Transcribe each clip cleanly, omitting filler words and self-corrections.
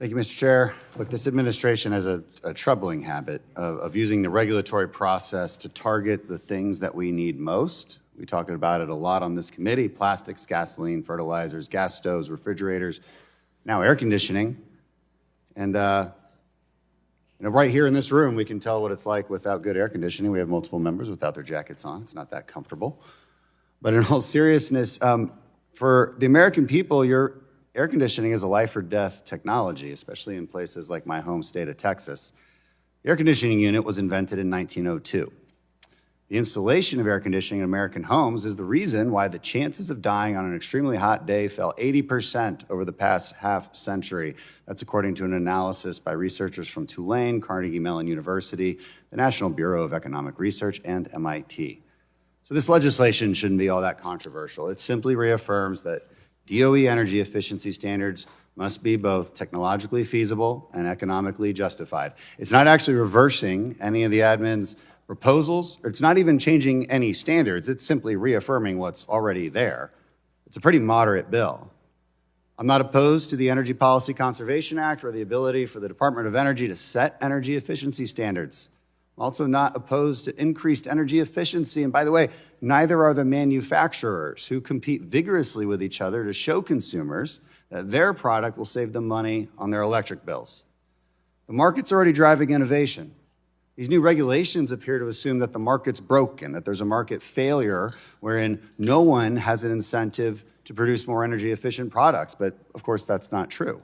Thank you, Mr. Chair. Look, this administration has a troubling habit of using the regulatory process to target the things that we need most. We talk about it a lot on this committee: plastics, gasoline, fertilizers, gas stoves, refrigerators, now air conditioning. And right here in this room, we can tell what it's like without good air conditioning. We have multiple members without their jackets on. It's not that comfortable. But in all seriousness, for the American people, your air conditioning is a life or death technology, especially in places like my home state of Texas. The air conditioning unit was invented in 1902. The installation of air conditioning in American homes is the reason why the chances of dying on an extremely hot day fell 80% over the past half century. That's according to an analysis by researchers from Tulane, Carnegie Mellon University, the National Bureau of Economic Research, and MIT. So this legislation shouldn't be all that controversial. It simply reaffirms that DOE energy efficiency standards must be both technologically feasible and economically justified. It's not actually reversing any of the admin's proposals, or it's not even changing any standards. It's simply reaffirming what's already there. It's a pretty moderate bill. I'm not opposed to the Energy Policy Conservation Act or the ability for the Department of Energy to set energy efficiency standards. I'm also not opposed to increased energy efficiency. And by the way, neither are the manufacturers, who compete vigorously with each other to show consumers that their product will save them money on their electric bills. The market's already driving innovation. These new regulations appear to assume that the market's broken, that there's a market failure wherein no one has an incentive to produce more energy efficient products. But of course, that's not true.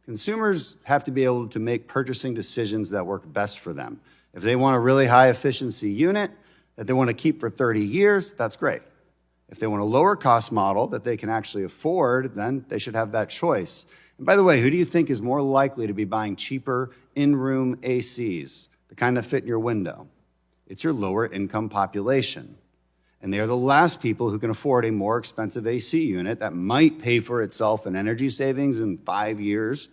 Consumers have to be able to make purchasing decisions that work best for them. If they want a really high efficiency unit that they want to keep for 30 years, that's great. If they want a lower cost model that they can actually afford, then they should have that choice. And by the way, who do you think is more likely to be buying cheaper in-room ACs, the kind that fit in your window? It's your lower income population. And they are the last people who can afford a more expensive AC unit that might pay for itself in energy savings in 5 years.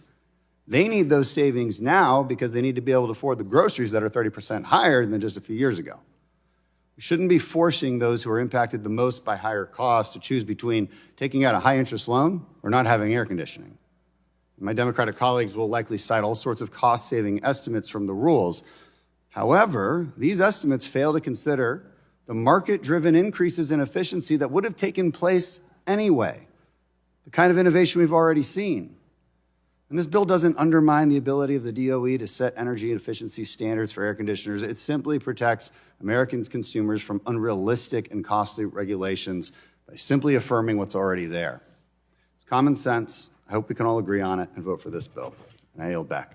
They need those savings now because they need to be able to afford the groceries that are 30% higher than just a few years ago. We shouldn't be forcing those who are impacted the most by higher costs to choose between taking out a high-interest loan or not having air conditioning. My Democratic colleagues will likely cite all sorts of cost-saving estimates from the rules. However, these estimates fail to consider the market-driven increases in efficiency that would have taken place anyway, the kind of innovation we've already seen. And this bill doesn't undermine the ability of the DOE to set energy efficiency standards for air conditioners. It simply protects American consumers from unrealistic and costly regulations by simply affirming what's already there. It's common sense. I hope we can all agree on it and vote for this bill. And I yield back.